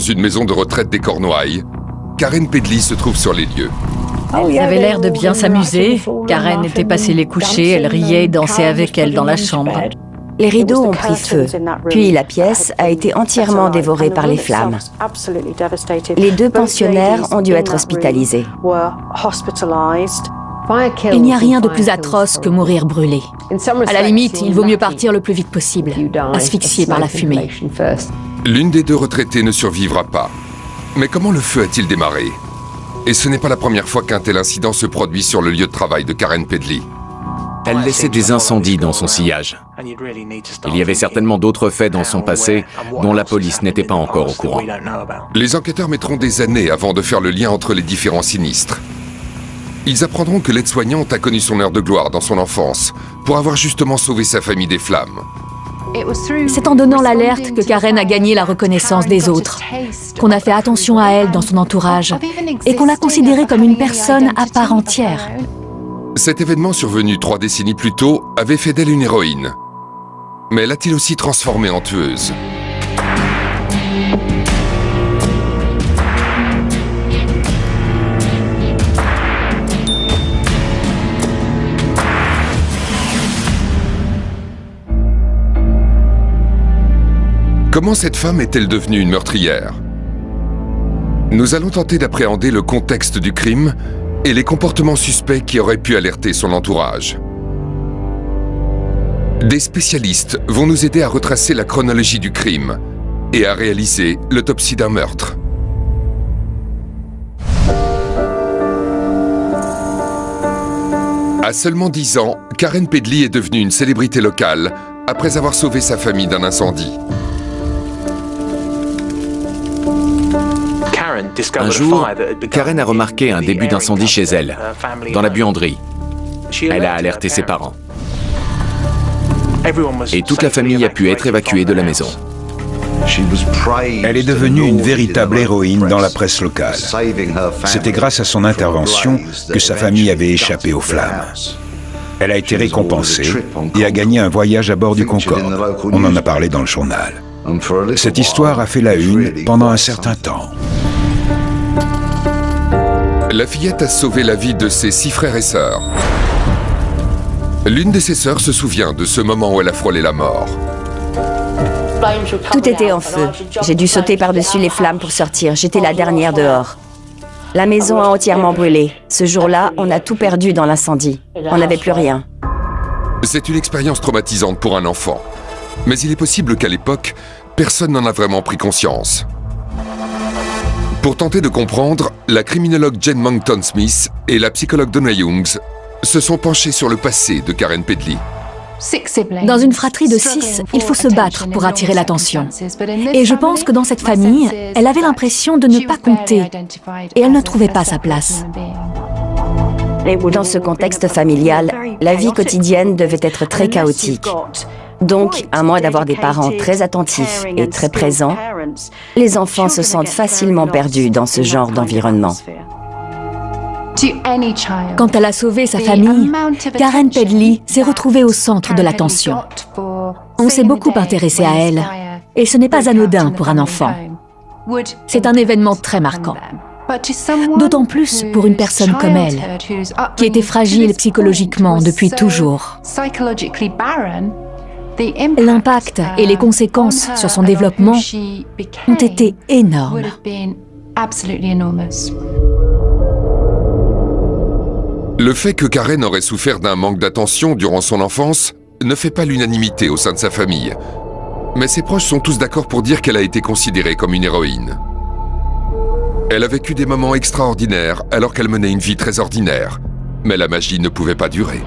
Une maison de retraite des Cornouailles, Karen Pedley se trouve sur les lieux. Ils avaient l'air de bien s'amuser. Karen était passée les coucher, elle riait et dansait avec elle dans la chambre. Les rideaux ont pris feu, puis la pièce a été entièrement dévorée par les flammes. Les deux pensionnaires ont dû être hospitalisés. Il n'y a rien de plus atroce que mourir brûlé. À la limite, il vaut mieux partir le plus vite possible, asphyxié par la fumée. L'une des deux retraitées ne survivra pas. Mais comment le feu a-t-il démarré? Et ce n'est pas la première fois qu'un tel incident se produit sur le lieu de travail de Karen Pedley. Elle laissait des incendies dans son sillage. Il y avait certainement d'autres faits dans son passé dont la police n'était pas encore au courant. Les enquêteurs mettront des années avant de faire le lien entre les différents sinistres. Ils apprendront que l'aide-soignante a connu son heure de gloire dans son enfance pour avoir justement sauvé sa famille des flammes. C'est en donnant l'alerte que Karen a gagné la reconnaissance des autres, qu'on a fait attention à elle dans son entourage et qu'on l'a considérée comme une personne à part entière. Cet événement survenu 3 décennies plus tôt avait fait d'elle une héroïne. Mais l'a-t-il aussi transformée en tueuse? Comment cette femme est-elle devenue une meurtrière? Nous allons tenter d'appréhender le contexte du crime et les comportements suspects qui auraient pu alerter son entourage. Des spécialistes vont nous aider à retracer la chronologie du crime et à réaliser l'autopsie d'un meurtre. À seulement 10 ans, Karen Pedley est devenue une célébrité locale après avoir sauvé sa famille d'un incendie. Un jour, Karen a remarqué un début d'incendie chez elle, dans la buanderie. Elle a alerté ses parents. Et toute la famille a pu être évacuée de la maison. Elle est devenue une véritable héroïne dans la presse locale. C'était grâce à son intervention que sa famille avait échappé aux flammes. Elle a été récompensée et a gagné un voyage à bord du Concorde. On en a parlé dans le journal. Cette histoire a fait la une pendant un certain temps. La fillette a sauvé la vie de ses 6 frères et sœurs. L'une de ses sœurs se souvient de ce moment où elle a frôlé la mort. Tout était en feu. J'ai dû sauter par-dessus les flammes pour sortir. J'étais la dernière dehors. La maison a entièrement brûlé. Ce jour-là, on a tout perdu dans l'incendie. On n'avait plus rien. C'est une expérience traumatisante pour un enfant. Mais il est possible qu'à l'époque, personne n'en a vraiment pris conscience. Pour tenter de comprendre, la criminologue Jane Monckton-Smith et la psychologue Donna Youngs se sont penchés sur le passé de Karen Pedley. Dans une fratrie de 6, il faut se battre pour attirer l'attention. Et je pense que dans cette famille, elle avait l'impression de ne pas compter et elle ne trouvait pas sa place. Dans ce contexte familial, la vie quotidienne devait être très chaotique. Donc, à moins d'avoir des parents très attentifs et très présents, les enfants se sentent facilement perdus dans ce genre d'environnement. Quand elle a sauvé sa famille, Karen Pedley s'est retrouvée au centre de l'attention. On s'est beaucoup intéressé à elle, et ce n'est pas anodin pour un enfant. C'est un événement très marquant. D'autant plus pour une personne comme elle, qui était fragile psychologiquement depuis toujours. L'impact et les conséquences sur son développement ont été énormes. Le fait que Karen aurait souffert d'un manque d'attention durant son enfance ne fait pas l'unanimité au sein de sa famille. Mais ses proches sont tous d'accord pour dire qu'elle a été considérée comme une héroïne. Elle a vécu des moments extraordinaires alors qu'elle menait une vie très ordinaire. Mais la magie ne pouvait pas durer.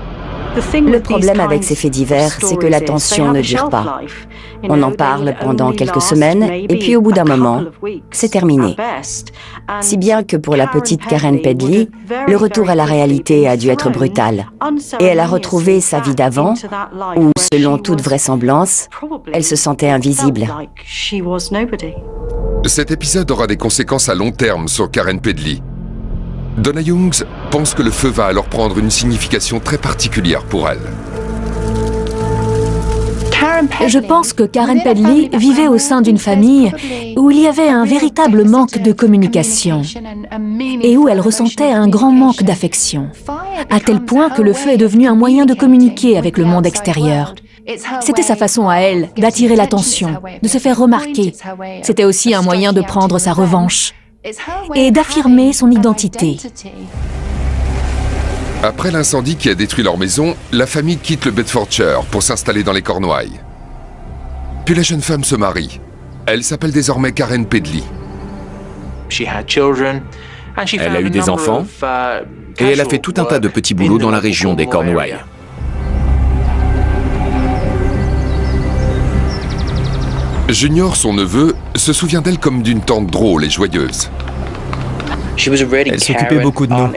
Le problème avec ces faits divers, c'est que l'attention ne dure pas. On en parle pendant quelques semaines et puis au bout d'un moment, c'est terminé. Si bien que pour la petite Karen Pedley, le retour à la réalité a dû être brutal. Et elle a retrouvé sa vie d'avant, où, selon toute vraisemblance, elle se sentait invisible. Cet épisode aura des conséquences à long terme sur Karen Pedley. Donna Youngs pense que le feu va alors prendre une signification très particulière pour elle. Je pense que Karen Pedley vivait au sein d'une famille où il y avait un véritable manque de communication et où elle ressentait un grand manque d'affection, à tel point que le feu est devenu un moyen de communiquer avec le monde extérieur. C'était sa façon à elle d'attirer l'attention, de se faire remarquer. C'était aussi un moyen de prendre sa revanche et d'affirmer son identité. Après l'incendie qui a détruit leur maison, la famille quitte le Bedfordshire pour s'installer dans les Cornouailles. Puis la jeune femme se marie. Elle s'appelle désormais Karen Pedley. Elle a eu des enfants et elle a fait tout un tas de petits boulots dans la région des Cornouailles. Junior, son neveu, se souvient d'elle comme d'une tante drôle et joyeuse. Elle s'occupait beaucoup de nous.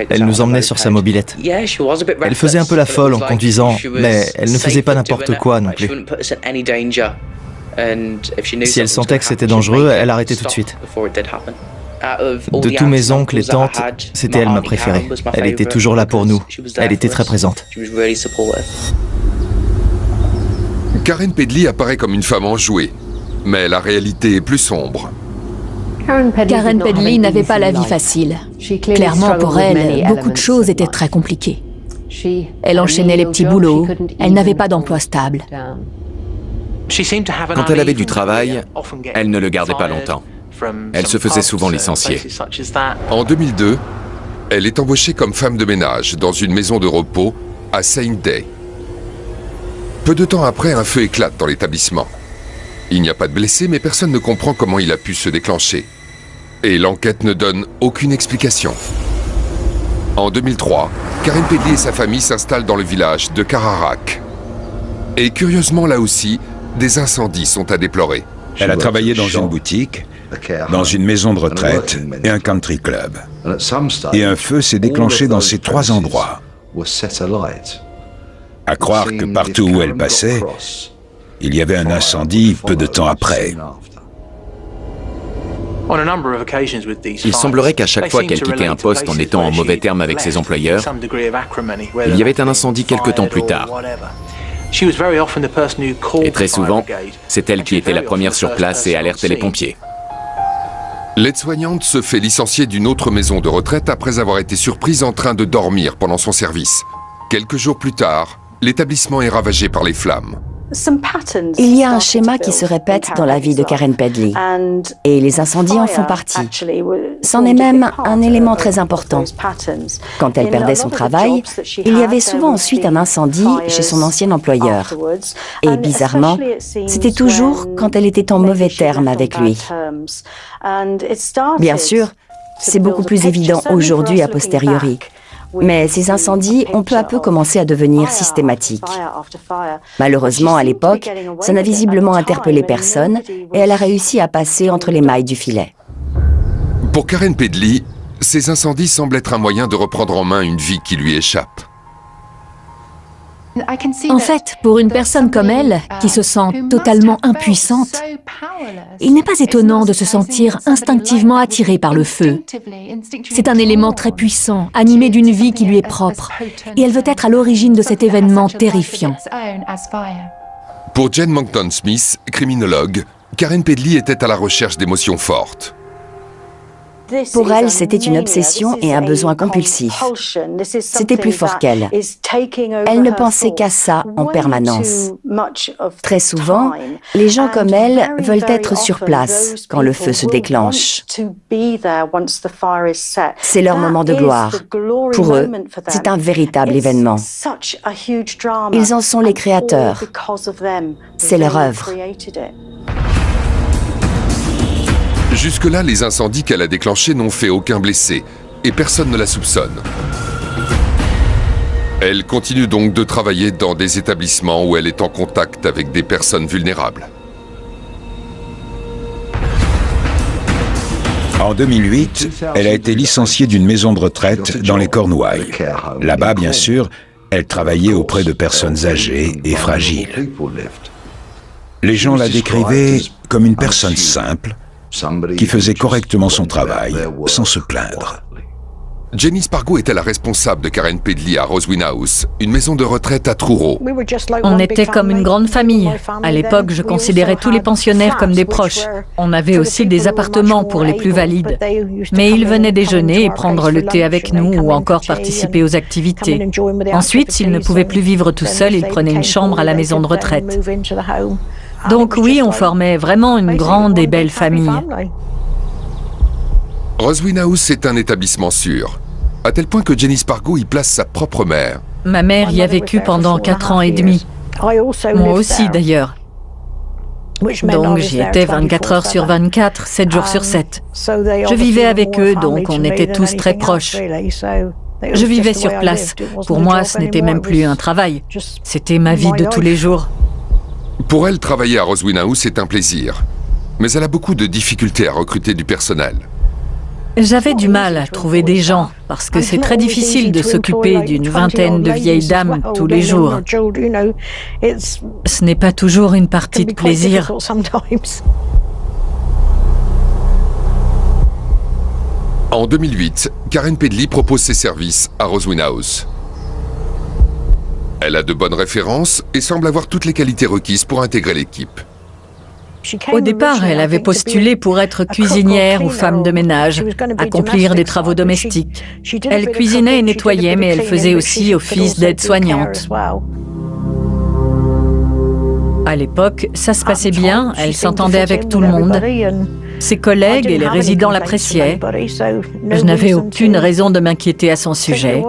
Elle nous emmenait sur sa mobilette. Elle faisait un peu la folle en conduisant, mais elle ne faisait pas n'importe quoi non plus. Si elle sentait que c'était dangereux, elle arrêtait tout de suite. De tous mes oncles et tantes, c'était elle ma préférée. Elle était toujours là pour nous. Elle était très présente. Karen Pedley apparaît comme une femme enjouée, mais la réalité est plus sombre. Karen Pedley n'avait pas la vie facile. Clairement, pour elle, beaucoup de choses étaient très compliquées. Elle enchaînait les petits boulots, elle n'avait pas d'emploi stable. Quand elle avait du travail, elle ne le gardait pas longtemps. Elle se faisait souvent licencier. En 2002, elle est embauchée comme femme de ménage dans une maison de repos à Saint Day. Peu de temps après, un feu éclate dans l'établissement. Il n'y a pas de blessés, mais personne ne comprend comment il a pu se déclencher. Et l'enquête ne donne aucune explication. En 2003, Karen Pedley et sa famille s'installent dans le village de Carrarak. Et curieusement, là aussi, des incendies sont à déplorer. Elle a travaillé dans une boutique, dans une maison de retraite et un country club. Et un feu s'est déclenché dans ces trois endroits. À croire que partout où elle passait, il y avait un incendie peu de temps après. Il semblerait qu'à chaque fois qu'elle quittait un poste en étant en mauvais terme avec ses employeurs, il y avait un incendie quelque temps plus tard. Et très souvent, c'est elle qui était la première sur place et alertait les pompiers. L'aide-soignante se fait licencier d'une autre maison de retraite après avoir été surprise en train de dormir pendant son service. Quelques jours plus tard, l'établissement est ravagé par les flammes. Il y a un schéma qui se répète dans la vie de Karen Pedley, et les incendies en font partie. C'en est même un élément très important. Quand elle perdait son travail, il y avait souvent ensuite un incendie chez son ancien employeur. Et bizarrement, c'était toujours quand elle était en mauvais termes avec lui. Bien sûr, c'est beaucoup plus évident aujourd'hui a posteriori. Mais ces incendies ont peu à peu commencé à devenir systématiques. Malheureusement, à l'époque, ça n'a visiblement interpellé personne et elle a réussi à passer entre les mailles du filet. Pour Karen Pedley, ces incendies semblent être un moyen de reprendre en main une vie qui lui échappe. En fait, pour une personne comme elle, qui se sent totalement impuissante, il n'est pas étonnant de se sentir instinctivement attirée par le feu. C'est un élément très puissant, animé d'une vie qui lui est propre, et elle veut être à l'origine de cet événement terrifiant. Pour Jane Monckton Smith, criminologue, Karen Pedley était à la recherche d'émotions fortes. Pour elle, c'était une obsession et un besoin compulsif. C'était plus fort qu'elle. Elle ne pensait qu'à ça en permanence. Très souvent, les gens comme elle veulent être sur place quand le feu se déclenche. C'est leur moment de gloire. Pour eux, c'est un véritable événement. Ils en sont les créateurs. C'est leur œuvre. Jusque-là, les incendies qu'elle a déclenchés n'ont fait aucun blessé, et personne ne la soupçonne. Elle continue donc de travailler dans des établissements où elle est en contact avec des personnes vulnérables. En 2008, elle a été licenciée d'une maison de retraite dans les Cornouailles. Là-bas, bien sûr, elle travaillait auprès de personnes âgées et fragiles. Les gens la décrivaient comme une personne simple, qui faisait correctement son travail, sans se plaindre. Jenny Spargo était la responsable de Karen Pedley à Roswin House, une maison de retraite à Truro. On était comme une grande famille. À l'époque, je considérais tous les pensionnaires comme des proches. On avait aussi des appartements pour les plus valides. Mais ils venaient déjeuner et prendre le thé avec nous ou encore participer aux activités. Ensuite, s'ils ne pouvaient plus vivre tout seuls, ils prenaient une chambre à la maison de retraite. Donc oui, on formait vraiment une grande et belle famille. Roswin House est un établissement sûr, à tel point que Jenny Spargo y place sa propre mère. Ma mère y a vécu pendant 4 ans et demi. Moi aussi d'ailleurs. Donc j'y étais 24 heures sur 24, 7 jours sur 7. Je vivais avec eux, donc on était tous très proches. Je vivais sur place. Pour moi, ce n'était même plus un travail. C'était ma vie de tous les jours. Pour elle, travailler à Roswin House est un plaisir. Mais elle a beaucoup de difficultés à recruter du personnel. J'avais du mal à trouver des gens, parce que c'est très difficile de s'occuper d'une vingtaine de vieilles dames tous les jours. Ce n'est pas toujours une partie de plaisir. En 2008, Karen Pedley propose ses services à Roswin House. Elle a de bonnes références et semble avoir toutes les qualités requises pour intégrer l'équipe. Au départ, elle avait postulé pour être cuisinière ou femme de ménage, accomplir des travaux domestiques. Elle cuisinait et nettoyait, mais elle faisait aussi office d'aide-soignante. À l'époque, ça se passait bien, elle s'entendait avec tout le monde. Ses collègues et les résidents l'appréciaient. Je n'avais aucune raison de m'inquiéter à son sujet.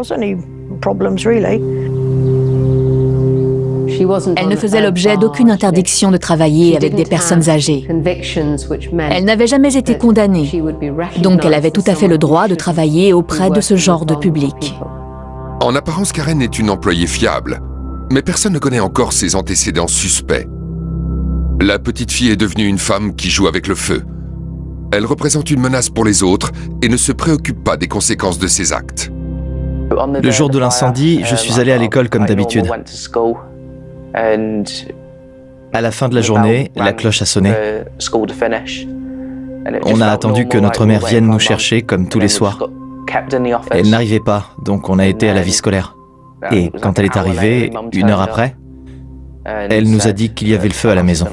Elle ne faisait l'objet d'aucune interdiction de travailler avec des personnes âgées. Elle n'avait jamais été condamnée, donc elle avait tout à fait le droit de travailler auprès de ce genre de public. En apparence, Karen est une employée fiable, mais personne ne connaît encore ses antécédents suspects. La petite fille est devenue une femme qui joue avec le feu. Elle représente une menace pour les autres et ne se préoccupe pas des conséquences de ses actes. Le jour de l'incendie, je suis allé à l'école comme d'habitude. À la fin de la journée, la cloche a sonné. On a attendu que notre mère vienne nous chercher comme tous les soirs. Elle n'arrivait pas, donc on a été à la vie scolaire. Et quand elle est arrivée, 1 heure après, elle nous a dit qu'il y avait le feu à la maison.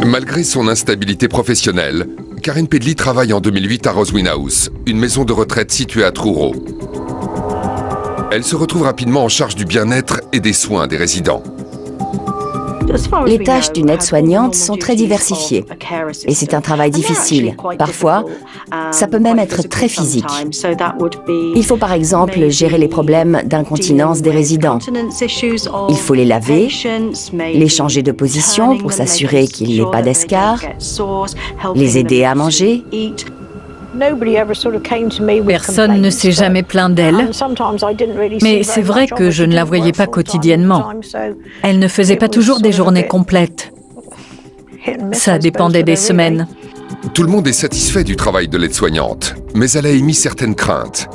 Malgré son instabilité professionnelle, Karen Pedley travaille en 2008 à Roswin House, une maison de retraite située à Truro. Elle se retrouve rapidement en charge du bien-être et des soins des résidents. Les tâches d'une aide-soignante sont très diversifiées et c'est un travail difficile. Parfois, ça peut même être très physique. Il faut par exemple gérer les problèmes d'incontinence des résidents. Il faut les laver, les changer de position pour s'assurer qu'il n'y ait pas d'escarre, les aider à manger. Personne ne s'est jamais plaint d'elle, mais c'est vrai que je ne la voyais pas quotidiennement. Elle ne faisait pas toujours des journées complètes. Ça dépendait des semaines. Tout le monde est satisfait du travail de l'aide-soignante, mais elle a émis certaines craintes.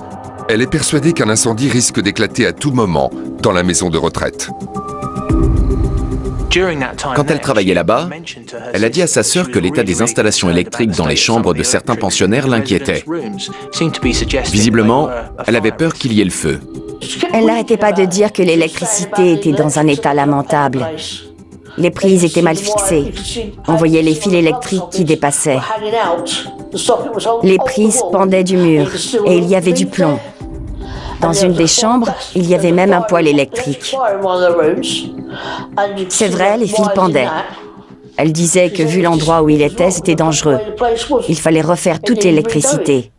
Elle est persuadée qu'un incendie risque d'éclater à tout moment dans la maison de retraite. Quand elle travaillait là-bas, elle a dit à sa sœur que l'état des installations électriques dans les chambres de certains pensionnaires l'inquiétait. Visiblement, elle avait peur qu'il y ait le feu. Elle n'arrêtait pas de dire que l'électricité était dans un état lamentable. Les prises étaient mal fixées. On voyait les fils électriques qui dépassaient. Les prises pendaient du mur et il y avait du plomb. Dans une des chambres, il y avait même un poêle électrique. C'est vrai, les fils pendaient. Elle disait que vu l'endroit où il était, c'était dangereux. Il fallait refaire toute l'électricité.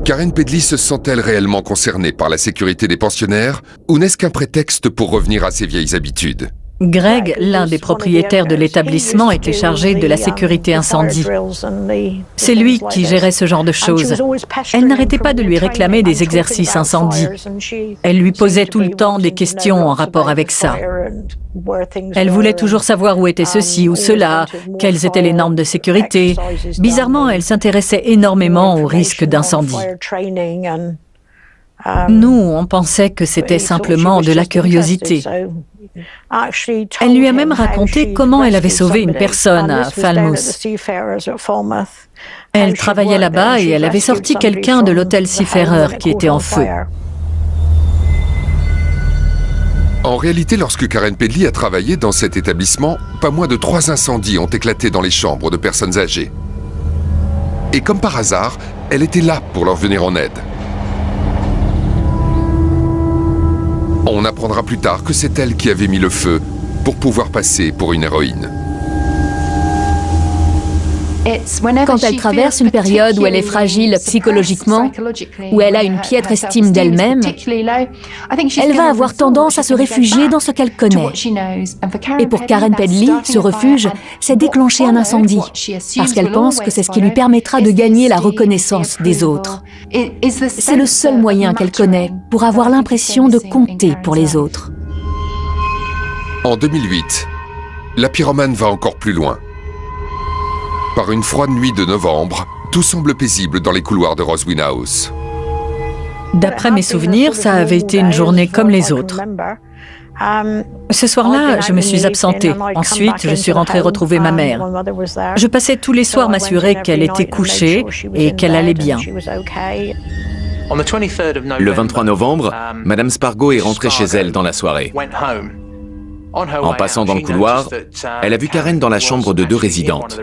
Karen Pedley se sent-elle réellement concernée par la sécurité des pensionnaires ou n'est-ce qu'un prétexte pour revenir à ses vieilles habitudes ? Greg, l'un des propriétaires de l'établissement, était chargé de la sécurité incendie. C'est lui qui gérait ce genre de choses. Elle n'arrêtait pas de lui réclamer des exercices incendie. Elle lui posait tout le temps des questions en rapport avec ça. Elle voulait toujours savoir où était ceci ou cela, quelles étaient les normes de sécurité. Bizarrement, elle s'intéressait énormément aux risques d'incendie. Nous, on pensait que c'était simplement de la curiosité. Elle lui a même raconté comment elle avait sauvé une personne à Falmouth. Elle travaillait là-bas et elle avait sorti quelqu'un de l'hôtel Seafarer qui était en feu. En réalité, lorsque Karen Pedley a travaillé dans cet établissement, pas moins de 3 incendies ont éclaté dans les chambres de personnes âgées. Et comme par hasard, elle était là pour leur venir en aide. On apprendra plus tard que c'est elle qui avait mis le feu pour pouvoir passer pour une héroïne. Quand elle traverse une période où elle est fragile psychologiquement, où elle a une piètre estime d'elle-même, elle va avoir tendance à se réfugier dans ce qu'elle connaît. Et pour Karen Pedley, ce refuge, c'est déclencher un incendie, parce qu'elle pense que c'est ce qui lui permettra de gagner la reconnaissance des autres. C'est le seul moyen qu'elle connaît pour avoir l'impression de compter pour les autres. En 2008, la pyromane va encore plus loin. Par une froide nuit de novembre, tout semble paisible dans les couloirs de Roswyn House. D'après mes souvenirs, ça avait été une journée comme les autres. Ce soir-là, je me suis absentée. Ensuite, je suis rentrée retrouver ma mère. Je passais tous les soirs m'assurer qu'elle était couchée et qu'elle allait bien. Le 23 novembre, Madame Spargo est rentrée chez elle dans la soirée. En passant dans le couloir, elle a vu Karen dans la chambre de 2 résidentes.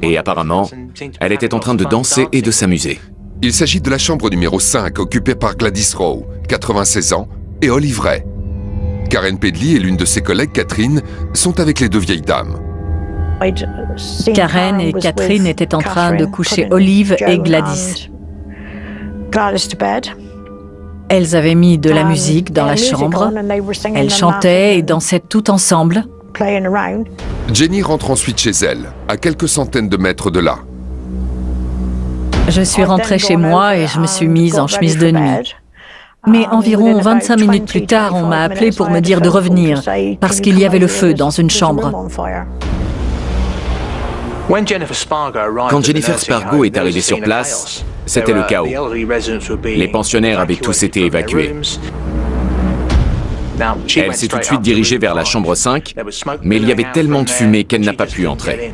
Et apparemment, elle était en train de danser et de s'amuser. Il s'agit de la chambre numéro 5, occupée par Gladys Rowe, 96 ans, et Olive Ray. Karen Pedley et l'une de ses collègues, Catherine, sont avec les 2 vieilles dames. Karen et Catherine étaient en train de coucher Olive et Gladys. Elles avaient mis de la musique dans la chambre. Elles chantaient et dansaient toutes ensemble. Jenny rentre ensuite chez elle, à quelques centaines de mètres de là. Je suis rentrée chez moi et je me suis mise en chemise de nuit. Mais environ 25 minutes plus tard, on m'a appelé pour me dire de revenir, parce qu'il y avait le feu dans une chambre. Quand Jennifer Spargo est arrivée sur place, c'était le chaos. Les pensionnaires avaient tous été évacués. Elle s'est tout de suite dirigée vers la chambre 5, mais il y avait tellement de fumée qu'elle n'a pas pu entrer.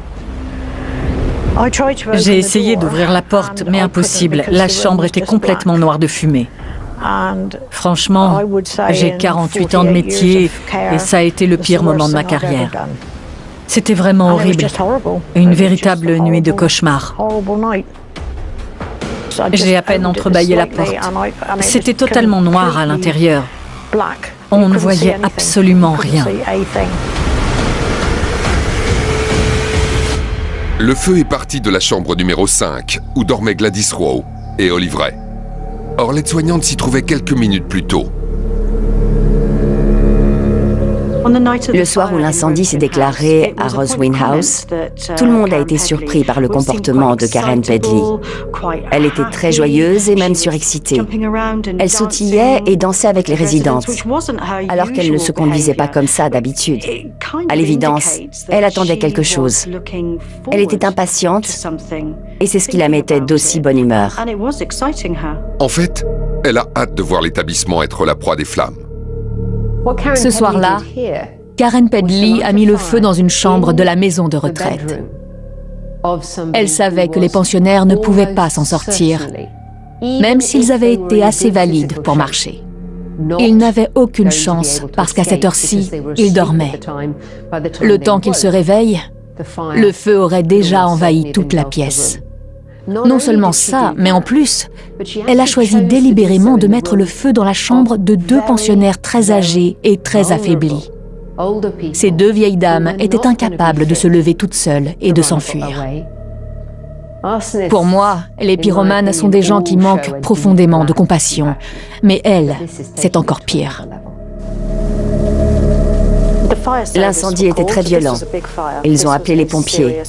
J'ai essayé d'ouvrir la porte, mais impossible. La chambre était complètement noire de fumée. Franchement, j'ai 48 ans de métier et ça a été le pire moment de ma carrière. C'était vraiment horrible. Une véritable nuit de cauchemar. J'ai à peine entrebâillé la porte. C'était totalement noir à l'intérieur. On ne voyait absolument rien. Le feu est parti de la chambre numéro 5, où dormaient Gladys Rowe et Olive Ray. Or, l'aide-soignante s'y trouvait quelques minutes plus tôt. Le soir où l'incendie s'est déclaré à Roswyn House, tout le monde a été surpris par le comportement de Karen Pedley. Elle était très joyeuse et même surexcitée. Elle sautillait et dansait avec les résidentes, alors qu'elle ne se conduisait pas comme ça d'habitude. À l'évidence, elle attendait quelque chose. Elle était impatiente et c'est ce qui la mettait d'aussi bonne humeur. En fait, elle a hâte de voir l'établissement être la proie des flammes. Ce soir-là, Karen Pedley a mis le feu dans une chambre de la maison de retraite. Elle savait que les pensionnaires ne pouvaient pas s'en sortir, même s'ils avaient été assez valides pour marcher. Ils n'avaient aucune chance parce qu'à cette heure-ci, ils dormaient. Le temps qu'ils se réveillent, le feu aurait déjà envahi toute la pièce. Non seulement ça, mais en plus, elle a choisi délibérément de mettre le feu dans la chambre de 2 pensionnaires très âgés et très affaiblis. Ces 2 vieilles dames étaient incapables de se lever toutes seules et de s'enfuir. Pour moi, les pyromanes sont des gens qui manquent profondément de compassion, mais elle, c'est encore pire. L'incendie était très violent. Ils ont appelé les pompiers.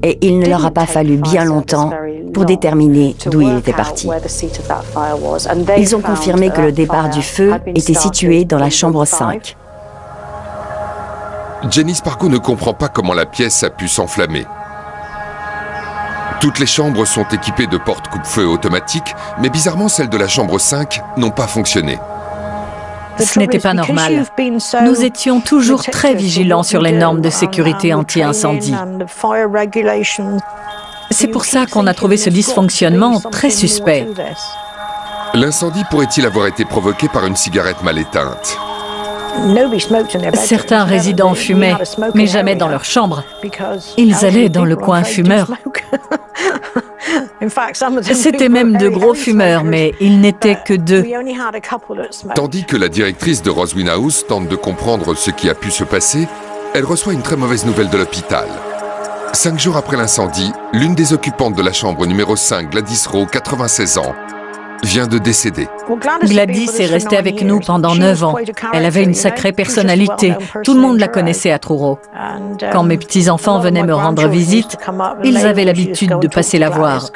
Et il ne leur a pas fallu bien longtemps pour déterminer d'où il était parti. Ils ont confirmé que le départ du feu était situé dans la chambre 5. Jenny Spargo ne comprend pas comment la pièce a pu s'enflammer. Toutes les chambres sont équipées de portes coupe-feu automatiques, mais bizarrement celles de la chambre 5 n'ont pas fonctionné. Ce n'était pas normal. Nous étions toujours très vigilants sur les normes de sécurité anti-incendie. C'est pour ça qu'on a trouvé ce dysfonctionnement très suspect. L'incendie pourrait-il avoir été provoqué par une cigarette mal éteinte? Certains résidents fumaient, mais jamais dans leur chambre. Ils allaient dans le coin fumeur. C'était même de gros fumeurs, mais ils n'étaient que 2. Tandis que la directrice de Roswin House tente de comprendre ce qui a pu se passer, elle reçoit une très mauvaise nouvelle de l'hôpital. 5 jours après l'incendie, l'une des occupantes de la chambre numéro 5, Gladys Rowe, 96 ans, vient de décéder. Gladys est restée avec nous pendant 9 ans. Elle avait une sacrée personnalité. Tout le monde la connaissait à Truro. Quand mes petits-enfants venaient me rendre visite, ils avaient l'habitude de passer la voir.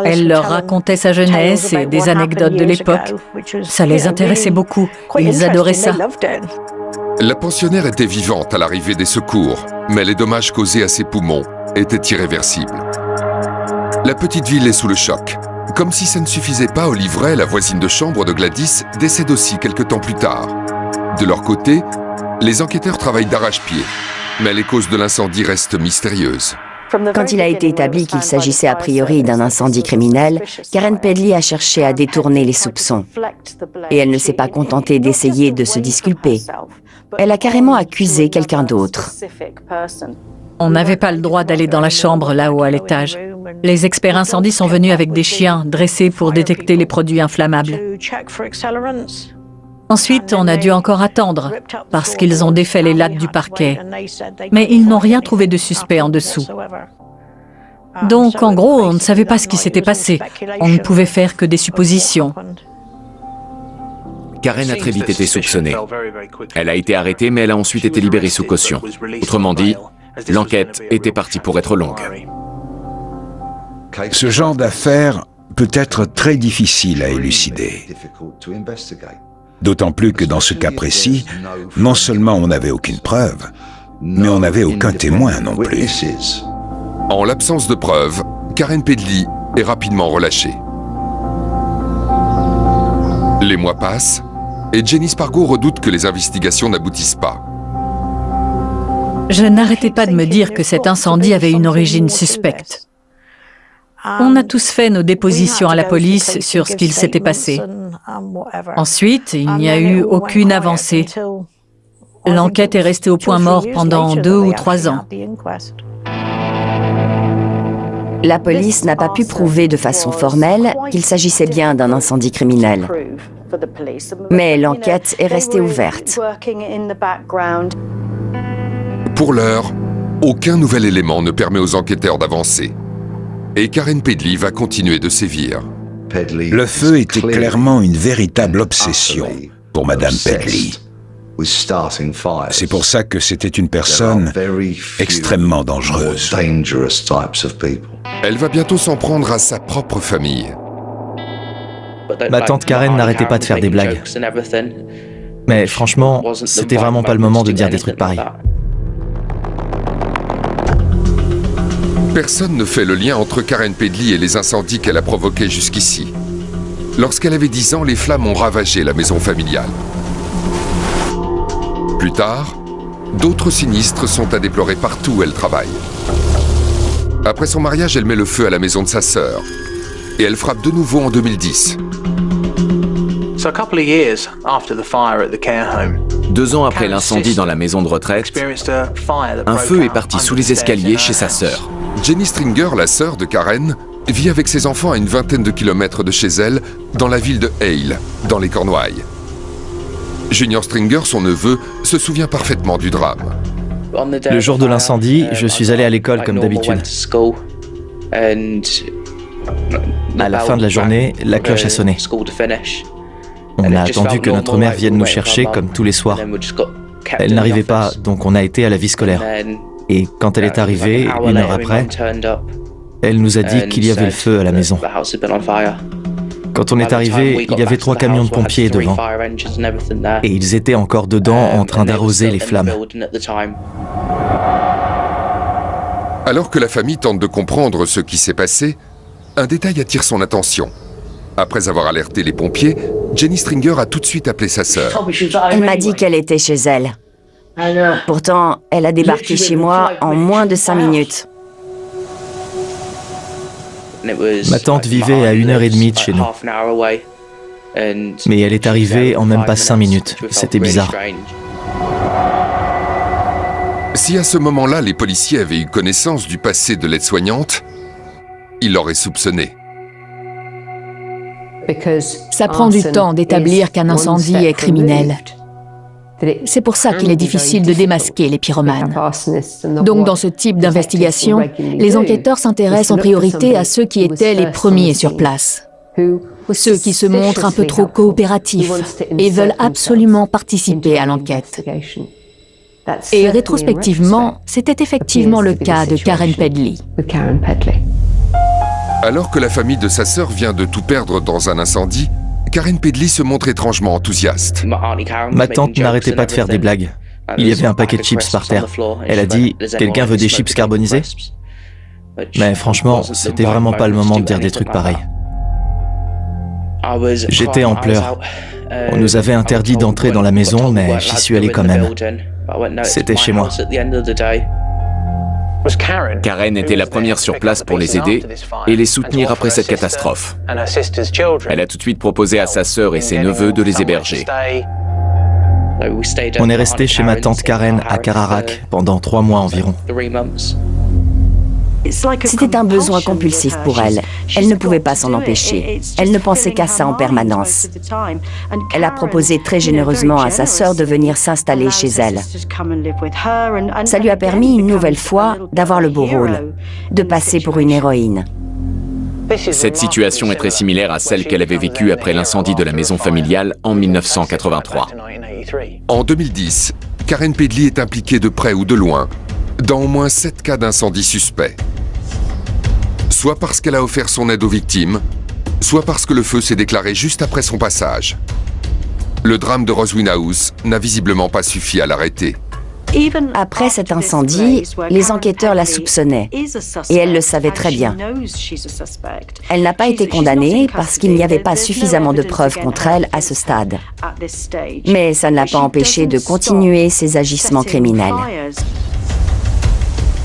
Elle leur racontait sa jeunesse et des anecdotes de l'époque. Ça les intéressait beaucoup. Ils adoraient ça. La pensionnaire était vivante à l'arrivée des secours, mais les dommages causés à ses poumons étaient irréversibles. La petite ville est sous le choc. Comme si ça ne suffisait pas, Olive Ray, la voisine de chambre de Gladys, décède aussi quelque temps plus tard. De leur côté, les enquêteurs travaillent d'arrache-pied, mais les causes de l'incendie restent mystérieuses. Quand il a été établi qu'il s'agissait a priori d'un incendie criminel, Karen Pedley a cherché à détourner les soupçons. Et elle ne s'est pas contentée d'essayer de se disculper. Elle a carrément accusé quelqu'un d'autre. On n'avait pas le droit d'aller dans la chambre là-haut à l'étage. Les experts incendies sont venus avec des chiens dressés pour détecter les produits inflammables. Ensuite, on a dû encore attendre, parce qu'ils ont défait les lattes du parquet. Mais ils n'ont rien trouvé de suspect en dessous. Donc, en gros, on ne savait pas ce qui s'était passé. On ne pouvait faire que des suppositions. Karen a très vite été soupçonnée. Elle a été arrêtée, mais elle a ensuite été libérée sous caution. Autrement dit, l'enquête était partie pour être longue. Ce genre d'affaire peut être très difficile à élucider. D'autant plus que dans ce cas précis, non seulement on n'avait aucune preuve, mais on n'avait aucun témoin non plus. En l'absence de preuves, Karen Pedley est rapidement relâchée. Les mois passent et Jenny Spargo redoute que les investigations n'aboutissent pas. Je n'arrêtais pas de me dire que cet incendie avait une origine suspecte. On a tous fait nos dépositions à la police sur ce qu'il s'était passé. Ensuite, il n'y a eu aucune avancée. L'enquête est restée au point mort pendant 2 ou 3 ans. La police n'a pas pu prouver de façon formelle qu'il s'agissait bien d'un incendie criminel. Mais l'enquête est restée ouverte. Pour l'heure, aucun nouvel élément ne permet aux enquêteurs d'avancer. Et Karen Pedley va continuer de sévir. Le feu était clairement une véritable obsession pour Madame Pedley. C'est pour ça que c'était une personne extrêmement dangereuse. Elle va bientôt s'en prendre à sa propre famille. Ma tante Karen n'arrêtait pas de faire des blagues. Mais franchement, c'était vraiment pas le moment de dire des trucs pareils. Personne ne fait le lien entre Karen Pedley et les incendies qu'elle a provoqués jusqu'ici. Lorsqu'elle avait 10 ans, les flammes ont ravagé la maison familiale. Plus tard, d'autres sinistres sont à déplorer partout où elle travaille. Après son mariage, elle met le feu à la maison de sa sœur. Et elle frappe de nouveau en 2010. 2 ans après l'incendie dans la maison de retraite, un feu est parti sous les escaliers chez sa sœur. Jenny Stringer, la sœur de Karen, vit avec ses enfants à une vingtaine de kilomètres de chez elle, dans la ville de Hale, dans les Cornouailles. Junior Stringer, son neveu, se souvient parfaitement du drame. Le jour de l'incendie, je suis allé à l'école comme d'habitude. À la fin de la journée, la cloche a sonné. On a attendu que notre mère vienne nous chercher comme tous les soirs. Elle n'arrivait pas, donc on a été à la vie scolaire. Et quand elle est arrivée, 1 heure après, elle nous a dit qu'il y avait le feu à la maison. Quand on est arrivé, il y avait 3 camions de pompiers devant. Et ils étaient encore dedans en train d'arroser les flammes. Alors que la famille tente de comprendre ce qui s'est passé, un détail attire son attention. Après avoir alerté les pompiers, Jenny Stringer a tout de suite appelé sa sœur. Elle m'a dit qu'elle était chez elle. Pourtant, elle a débarqué chez moi en moins de 5 minutes. Ma tante vivait à 1h30 de chez nous. Mais elle est arrivée en même pas 5 minutes. C'était bizarre. Si à ce moment-là, les policiers avaient eu connaissance du passé de l'aide-soignante, ils l'auraient soupçonné. Ça prend du temps d'établir qu'un incendie est criminel. C'est pour ça qu'il est difficile de démasquer les pyromanes. Donc dans ce type d'investigation, les enquêteurs s'intéressent en priorité à ceux qui étaient les premiers sur place. Ceux qui se montrent un peu trop coopératifs et veulent absolument participer à l'enquête. Et rétrospectivement, c'était effectivement le cas de Karen Pedley. Alors que la famille de sa sœur vient de tout perdre dans un incendie, Karen Pedley se montre étrangement enthousiaste. Ma tante n'arrêtait pas de faire des blagues. Il y avait un paquet de chips par terre. Elle a dit « Quelqu'un veut des chips carbonisés ?» Mais franchement, c'était vraiment pas le moment de dire des trucs pareils. J'étais en pleurs. On nous avait interdit d'entrer dans la maison, mais j'y suis allé quand même. C'était chez moi. Karen était la première sur place pour les aider et les soutenir après cette catastrophe. Elle a tout de suite proposé à sa sœur et ses neveux de les héberger. On est resté chez ma tante Karen à Cararac pendant 3 mois environ. C'était un besoin compulsif pour elle. Elle ne pouvait pas s'en empêcher. Elle ne pensait qu'à ça en permanence. Elle a proposé très généreusement à sa sœur de venir s'installer chez elle. Ça lui a permis une nouvelle fois d'avoir le beau rôle, de passer pour une héroïne. Cette situation est très similaire à celle qu'elle avait vécue après l'incendie de la maison familiale en 1983. En 2010, Karen Pedley est impliquée de près ou de loin dans au moins 7 cas d'incendie suspects. Soit parce qu'elle a offert son aide aux victimes, soit parce que le feu s'est déclaré juste après son passage. Le drame de Roswyn House n'a visiblement pas suffi à l'arrêter. Après cet incendie, les enquêteurs la soupçonnaient, et elle le savait très bien. Elle n'a pas été condamnée parce qu'il n'y avait pas suffisamment de preuves contre elle à ce stade. Mais ça ne l'a pas empêchée de continuer ses agissements criminels.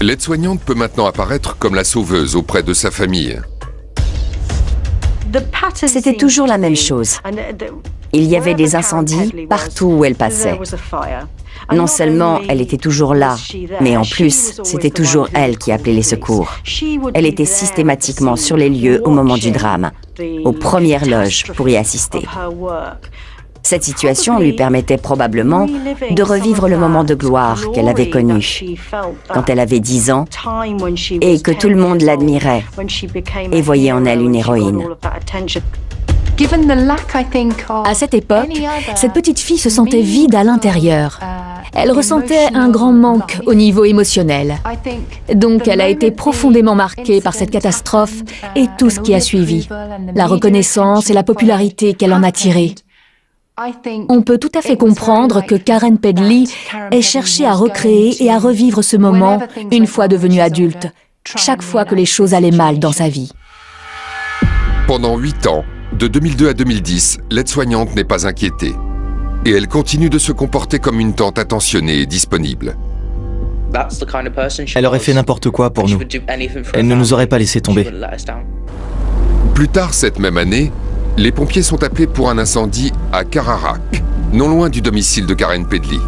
L'aide-soignante peut maintenant apparaître comme la sauveuse auprès de sa famille. C'était toujours la même chose. Il y avait des incendies partout où elle passait. Non seulement elle était toujours là, mais en plus, c'était toujours elle qui appelait les secours. Elle était systématiquement sur les lieux au moment du drame, aux premières loges pour y assister. Cette situation lui permettait probablement de revivre le moment de gloire qu'elle avait connu quand elle avait 10 ans et que tout le monde l'admirait et voyait en elle une héroïne. À cette époque, cette petite fille se sentait vide à l'intérieur. Elle ressentait un grand manque au niveau émotionnel. Donc elle a été profondément marquée par cette catastrophe et tout ce qui a suivi. La reconnaissance et la popularité qu'elle en a tirée. On peut tout à fait comprendre que Karen Pedley ait cherché à recréer et à revivre ce moment une fois devenue adulte, chaque fois que les choses allaient mal dans sa vie. Pendant 8 ans, de 2002 à 2010, l'aide-soignante n'est pas inquiétée. Et elle continue de se comporter comme une tante attentionnée et disponible. Elle aurait fait n'importe quoi pour nous. Elle ne nous aurait pas laissé tomber. Plus tard cette même année, les pompiers sont appelés pour un incendie à Cararac, non loin du domicile de Karen Pedley.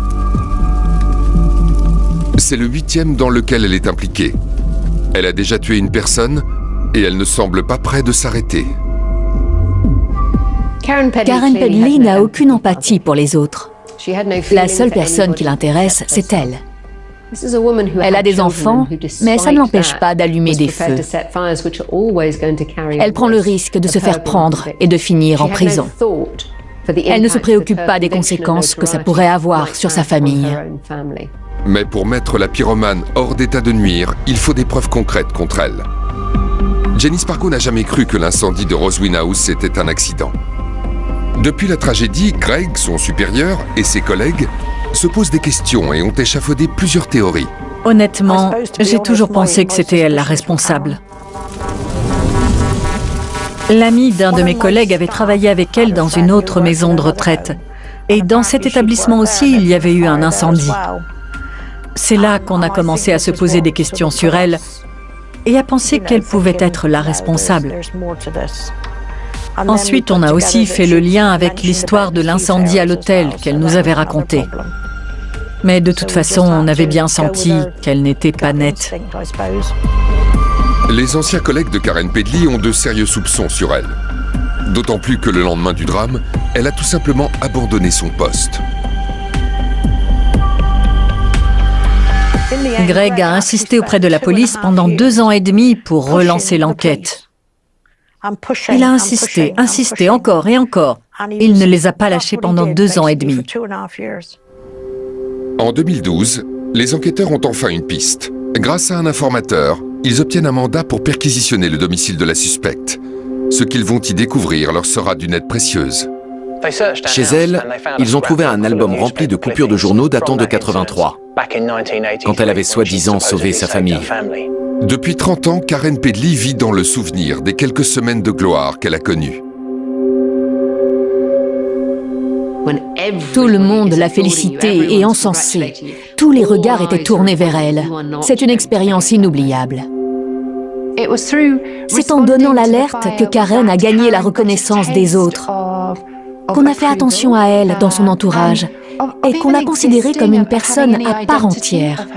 C'est le 8e dans lequel elle est impliquée. Elle a déjà tué une personne et elle ne semble pas près de s'arrêter. Karen Pedley n'a aucune empathie pour les autres. La seule personne qui l'intéresse, c'est elle. Elle a des enfants, mais ça ne l'empêche pas d'allumer des feux. Elle prend le risque de se faire prendre et de finir en prison. Elle ne se préoccupe pas des conséquences que ça pourrait avoir sur sa famille. Mais pour mettre la pyromane hors d'état de nuire, il faut des preuves concrètes contre elle. Jenny Spargo n'a jamais cru que l'incendie de Roswyn House était un accident. Depuis la tragédie, Greg, son supérieur, et ses collègues se posent des questions et ont échafaudé plusieurs théories. Honnêtement, j'ai toujours pensé que c'était elle la responsable. L'ami d'un de mes collègues avait travaillé avec elle dans une autre maison de retraite. Et dans cet établissement aussi, il y avait eu un incendie. C'est là qu'on a commencé à se poser des questions sur elle et à penser qu'elle pouvait être la responsable. Ensuite, on a aussi fait le lien avec l'histoire de l'incendie à l'hôtel qu'elle nous avait raconté. Mais de toute façon, on avait bien senti qu'elle n'était pas nette. Les anciens collègues de Karen Pedley ont de sérieux soupçons sur elle. D'autant plus que le lendemain du drame, elle a tout simplement abandonné son poste. Greg a insisté auprès de la police pendant 2 ans et demi pour relancer l'enquête. Il a insisté encore et encore. Il ne les a pas lâchés pendant 2 ans et demi. En 2012, les enquêteurs ont enfin une piste. Grâce à un informateur, ils obtiennent un mandat pour perquisitionner le domicile de la suspecte. Ce qu'ils vont y découvrir leur sera d'une aide précieuse. Chez elle, ils ont trouvé un album rempli de coupures de journaux datant de 83, quand elle avait soi-disant sauvé sa famille. Depuis 30 ans, Karen Pedley vit dans le souvenir des quelques semaines de gloire qu'elle a connues. Tout le monde l'a félicitée et encensée. Tous les regards étaient tournés vers elle. C'est une expérience inoubliable. C'est en donnant l'alerte que Karen a gagné la reconnaissance des autres, qu'on a fait attention à elle dans son entourage et qu'on l'a considérée comme une personne à part entière.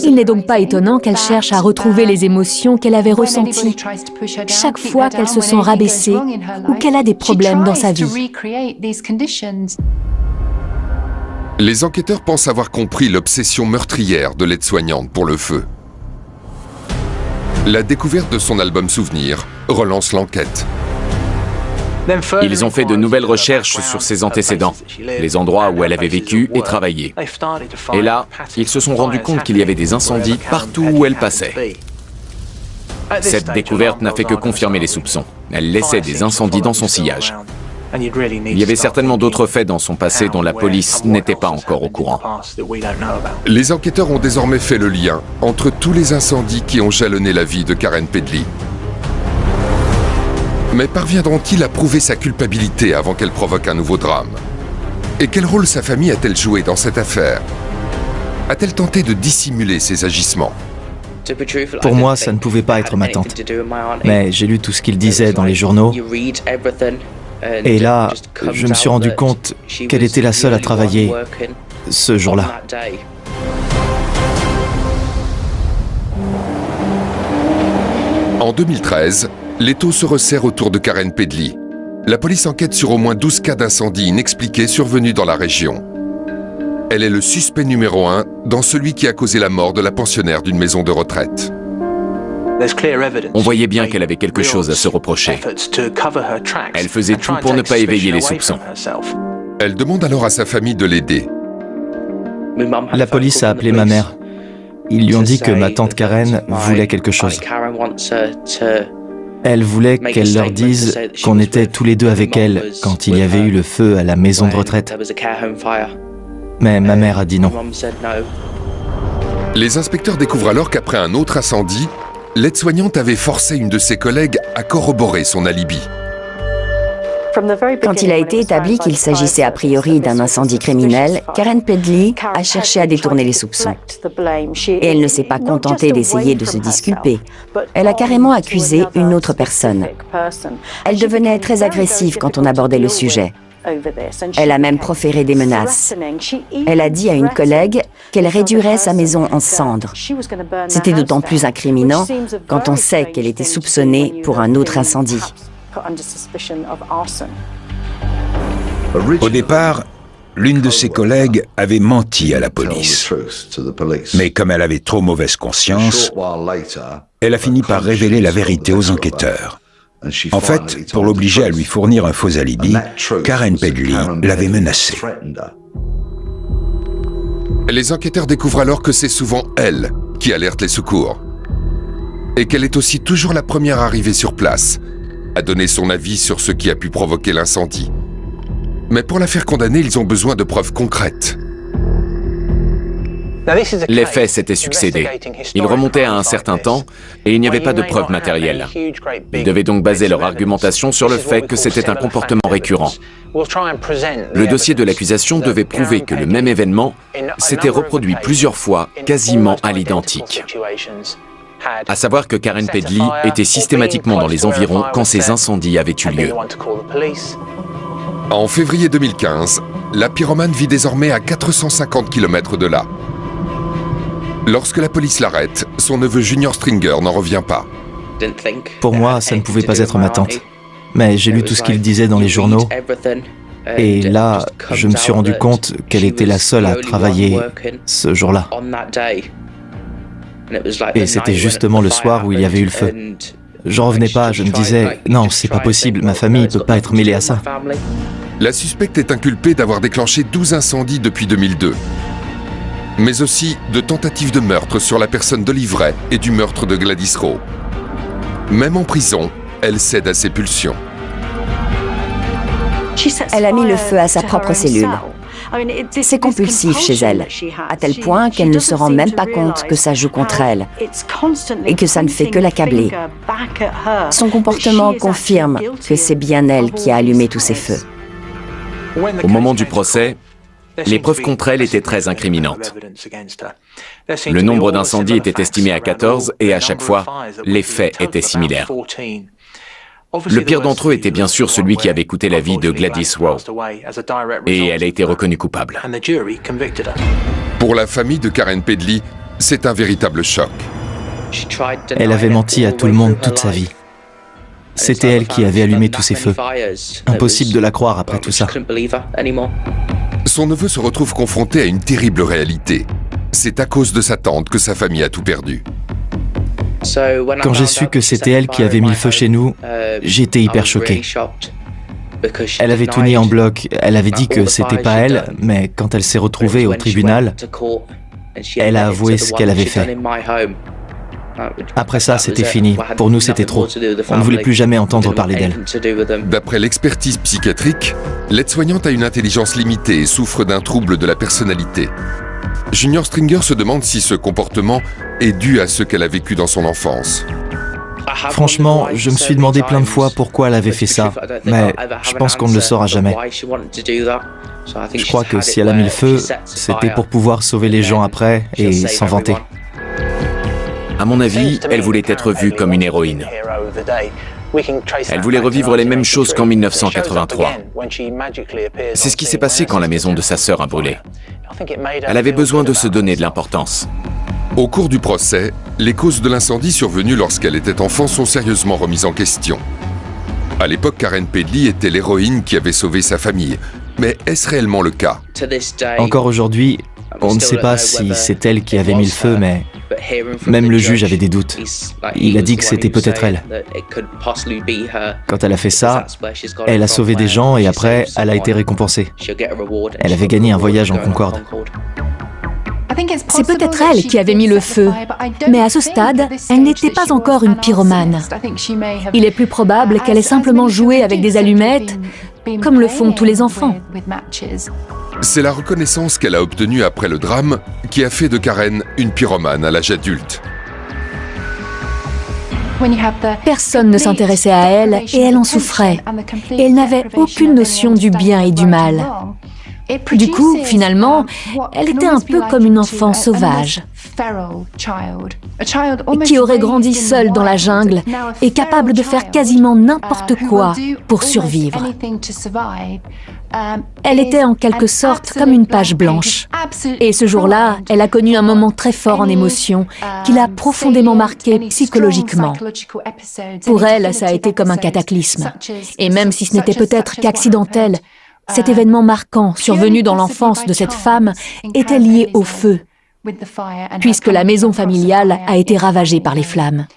Il n'est donc pas étonnant qu'elle cherche à retrouver les émotions qu'elle avait ressenties chaque fois qu'elle se sent rabaissée ou qu'elle a des problèmes dans sa vie. Les enquêteurs pensent avoir compris l'obsession meurtrière de l'aide-soignante pour le feu. La découverte de son album souvenir relance l'enquête. Ils ont fait de nouvelles recherches sur ses antécédents, les endroits où elle avait vécu et travaillé. Et là, ils se sont rendus compte qu'il y avait des incendies partout où elle passait. Cette découverte n'a fait que confirmer les soupçons. Elle laissait des incendies dans son sillage. Il y avait certainement d'autres faits dans son passé dont la police n'était pas encore au courant. Les enquêteurs ont désormais fait le lien entre tous les incendies qui ont jalonné la vie de Karen Pedley. Mais parviendront-ils à prouver sa culpabilité avant qu'elle provoque un nouveau drame? Et quel rôle sa famille a-t-elle joué dans cette affaire? A-t-elle tenté de dissimuler ses agissements? Pour moi, ça ne pouvait pas être ma tante. Mais j'ai lu tout ce qu'il disait dans les journaux. Et là, je me suis rendu compte qu'elle était la seule à travailler ce jour-là. En 2013, l'étau se resserre autour de Karen Pedley. La police enquête sur au moins 12 cas d'incendie inexpliqués survenus dans la région. Elle est le suspect numéro 1 dans celui qui a causé la mort de la pensionnaire d'une maison de retraite. On voyait bien qu'elle avait quelque chose à se reprocher. Elle faisait tout pour ne pas éveiller les soupçons. Elle demande alors à sa famille de l'aider. La police a appelé ma mère. Ils lui ont dit que ma tante Karen voulait quelque chose. Elle voulait qu'elle leur dise qu'on était tous les deux avec elle quand il y avait eu le feu à la maison de retraite. Mais ma mère a dit non. Les inspecteurs découvrent alors qu'après un autre incendie, l'aide-soignante avait forcé une de ses collègues à corroborer son alibi. Quand il a été établi qu'il s'agissait a priori d'un incendie criminel, Karen Pedley a cherché à détourner les soupçons. Et elle ne s'est pas contentée d'essayer de se disculper. Elle a carrément accusé une autre personne. Elle devenait très agressive quand on abordait le sujet. Elle a même proféré des menaces. Elle a dit à une collègue qu'elle réduirait sa maison en cendres. C'était d'autant plus incriminant quand on sait qu'elle était soupçonnée pour un autre incendie. Au départ, l'une de ses collègues avait menti à la police. Mais comme elle avait trop mauvaise conscience, elle a fini par révéler la vérité aux enquêteurs. En fait, pour l'obliger à lui fournir un faux alibi, Karen Pedley l'avait menacée. Les enquêteurs découvrent alors que c'est souvent elle qui alerte les secours. Et qu'elle est aussi toujours la première arrivée sur place, à donner son avis sur ce qui a pu provoquer l'incendie. Mais pour la faire condamner, ils ont besoin de preuves concrètes. Les faits s'étaient succédés. Ils remontaient à un certain temps et il n'y avait pas de preuves matérielles. Ils devaient donc baser leur argumentation sur le fait que c'était un comportement récurrent. Le dossier de l'accusation devait prouver que le même événement s'était reproduit plusieurs fois, quasiment à l'identique. À savoir que Karen Pedley était systématiquement dans les environs quand ces incendies avaient eu lieu. En février 2015, la pyromane vit désormais à 450 km de là. Lorsque la police l'arrête, son neveu Junior Stringer n'en revient pas. Pour moi, ça ne pouvait pas être ma tante. Mais j'ai lu tout ce qu'il disait dans les journaux. Et là, je me suis rendu compte qu'elle était la seule à travailler ce jour-là. Et c'était justement le soir où il y avait eu le feu. J'en revenais pas, je me disais, non, c'est pas possible, ma famille ne peut pas être mêlée à ça. La suspecte est inculpée d'avoir déclenché 12 incendies depuis 2002. Mais aussi de tentatives de meurtre sur la personne d'Olive Ray et du meurtre de Gladys Rowe. Même en prison, elle cède à ses pulsions. Elle a mis le feu à sa propre cellule. C'est compulsif chez elle, à tel point qu'elle ne se rend même pas compte que ça joue contre elle et que ça ne fait que l'accabler. Son comportement confirme que c'est bien elle qui a allumé tous ces feux. Au moment du procès, les preuves contre elle étaient très incriminantes. Le nombre d'incendies était estimé à 14 et à chaque fois, les faits étaient similaires. Le pire d'entre eux était bien sûr celui qui avait coûté la vie de Gladys Rowe. Et elle a été reconnue coupable. Pour la famille de Karen Pedley, c'est un véritable choc. Elle avait menti à tout le monde toute sa vie. C'était elle qui avait allumé tous ces feux. Impossible de la croire après tout ça. Son neveu se retrouve confronté à une terrible réalité. C'est à cause de sa tante que sa famille a tout perdu. Quand j'ai su que c'était elle qui avait mis le feu chez nous, j'étais hyper choqué. Elle avait tout nié en bloc, elle avait dit que c'était pas elle, mais quand elle s'est retrouvée au tribunal, elle a avoué ce qu'elle avait fait. Après ça, c'était fini. Pour nous, c'était trop. On ne voulait plus jamais entendre parler d'elle. D'après l'expertise psychiatrique, l'aide-soignante a une intelligence limitée et souffre d'un trouble de la personnalité. Junior Stringer se demande si ce comportement est dû à ce qu'elle a vécu dans son enfance. Franchement, je me suis demandé plein de fois pourquoi elle avait fait ça, mais je pense qu'on ne le saura jamais. Je crois que si elle a mis le feu, c'était pour pouvoir sauver les gens après et s'en vanter. À mon avis, elle voulait être vue comme une héroïne. Elle voulait revivre les mêmes choses qu'en 1983. C'est ce qui s'est passé quand la maison de sa sœur a brûlé. Elle avait besoin de se donner de l'importance. Au cours du procès, les causes de l'incendie survenu lorsqu'elle était enfant sont sérieusement remises en question. À l'époque, Karen Pedley était l'héroïne qui avait sauvé sa famille. Mais est-ce réellement le cas? Encore aujourd'hui, on ne sait pas si c'est elle qui avait mis le feu, mais même le juge avait des doutes. Il a dit que c'était peut-être elle. Quand elle a fait ça, elle a sauvé des gens et après, elle a été récompensée. Elle avait gagné un voyage en Concorde. C'est peut-être elle qui avait mis le feu, mais à ce stade, elle n'était pas encore une pyromane. Il est plus probable qu'elle ait simplement joué avec des allumettes, comme le font tous les enfants. C'est la reconnaissance qu'elle a obtenue après le drame qui a fait de Karen une pyromane à l'âge adulte. Personne ne s'intéressait à elle et elle en souffrait. Et elle n'avait aucune notion du bien et du mal. Du coup, finalement, elle était un peu comme une enfant sauvage, qui aurait grandi seule dans la jungle et capable de faire quasiment n'importe quoi pour survivre. Elle était en quelque sorte comme une page blanche. Et ce jour-là, elle a connu un moment très fort en émotion qui l'a profondément marquée psychologiquement. Pour elle, ça a été comme un cataclysme. Et même si ce n'était peut-être qu'accidentel, cet événement marquant survenu dans l'enfance de cette femme était lié au feu, puisque la maison familiale a été ravagée par les flammes.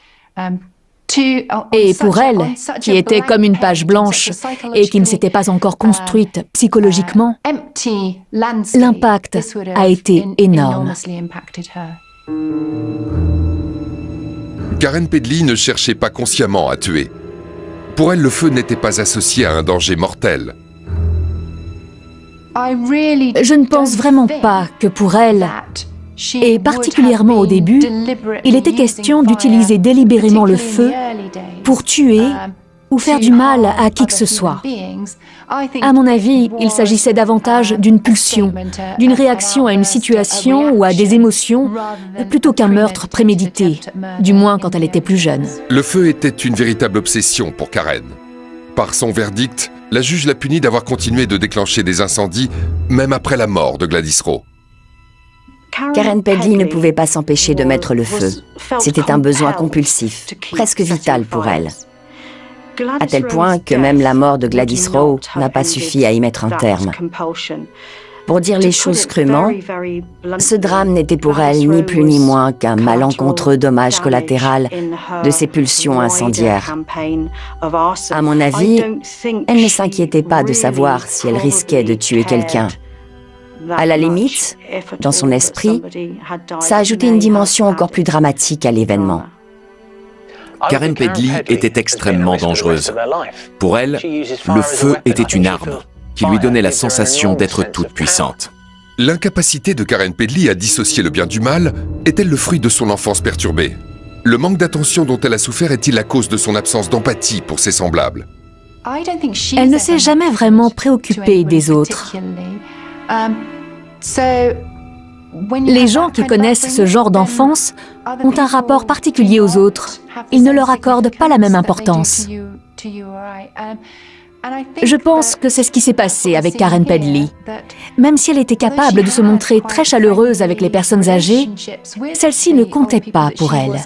Et pour elle, qui était comme une page blanche et qui ne s'était pas encore construite psychologiquement, l'impact a été énorme. Karen Pedley ne cherchait pas consciemment à tuer. Pour elle, le feu n'était pas associé à un danger mortel. Je ne pense vraiment pas que pour elle, Et particulièrement au début, il était question d'utiliser délibérément le feu pour tuer ou faire du mal à qui que ce soit. À mon avis, il s'agissait davantage d'une pulsion, d'une réaction à une situation ou à des émotions, plutôt qu'un meurtre prémédité, du moins quand elle était plus jeune. Le feu était une véritable obsession pour Karen. Par son verdict, la juge l'a punie d'avoir continué de déclencher des incendies, même après la mort de Gladys Rowe. Karen Pedley ne pouvait pas s'empêcher de mettre le feu. C'était un besoin compulsif, presque vital pour elle. À tel point que même la mort de Gladys Rowe n'a pas suffi à y mettre un terme. Pour dire les choses crûment, ce drame n'était pour elle ni plus ni moins qu'un malencontreux dommage collatéral de ses pulsions incendiaires. À mon avis, elle ne s'inquiétait pas de savoir si elle risquait de tuer quelqu'un. À la limite, dans son esprit, ça ajoutait une dimension encore plus dramatique à l'événement. Karen Pedley était extrêmement dangereuse. Pour elle, le feu était une arme qui lui donnait la sensation d'être toute puissante. L'incapacité de Karen Pedley à dissocier le bien du mal est-elle le fruit de son enfance perturbée? Le manque d'attention dont elle a souffert est-il la cause de son absence d'empathie pour ses semblables? Elle ne s'est jamais vraiment préoccupée des autres. Les gens qui connaissent ce genre d'enfance ont un rapport particulier aux autres. Ils ne leur accordent pas la même importance. Je pense que c'est ce qui s'est passé avec Karen Pedley. Même si elle était capable de se montrer très chaleureuse avec les personnes âgées, celle-ci ne comptait pas pour elle.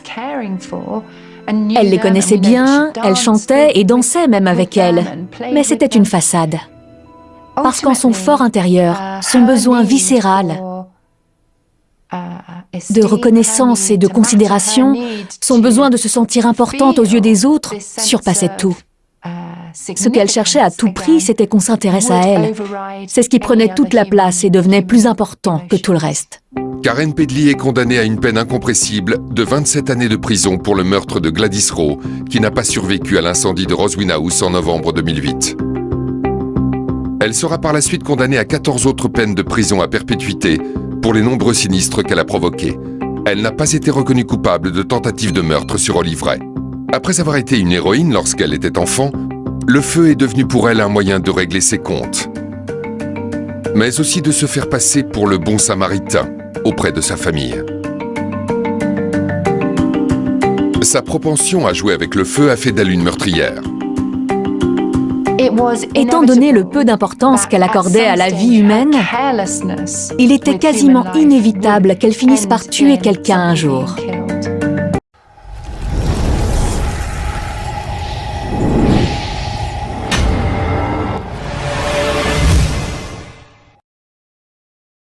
Elle les connaissait bien, elle chantait et dansait même avec elles, mais c'était une façade. Parce qu'en son fort intérieur, son besoin viscéral de reconnaissance et de considération, son besoin de se sentir importante aux yeux des autres surpassait tout. Ce qu'elle cherchait à tout prix, c'était qu'on s'intéresse à elle. C'est ce qui prenait toute la place et devenait plus important que tout le reste. Karen Pedley est condamnée à une peine incompressible de 27 années de prison pour le meurtre de Gladys Rowe, qui n'a pas survécu à l'incendie de Roswin House en novembre 2008. Elle sera par la suite condamnée à 14 autres peines de prison à perpétuité pour les nombreux sinistres qu'elle a provoqués. Elle n'a pas été reconnue coupable de tentative de meurtre sur Olive Ray. Après avoir été une héroïne lorsqu'elle était enfant, le feu est devenu pour elle un moyen de régler ses comptes, mais aussi de se faire passer pour le bon samaritain auprès de sa famille. Sa propension à jouer avec le feu a fait d'elle une meurtrière. Étant donné le peu d'importance qu'elle accordait à la vie humaine, il était quasiment inévitable qu'elle finisse par tuer quelqu'un un jour.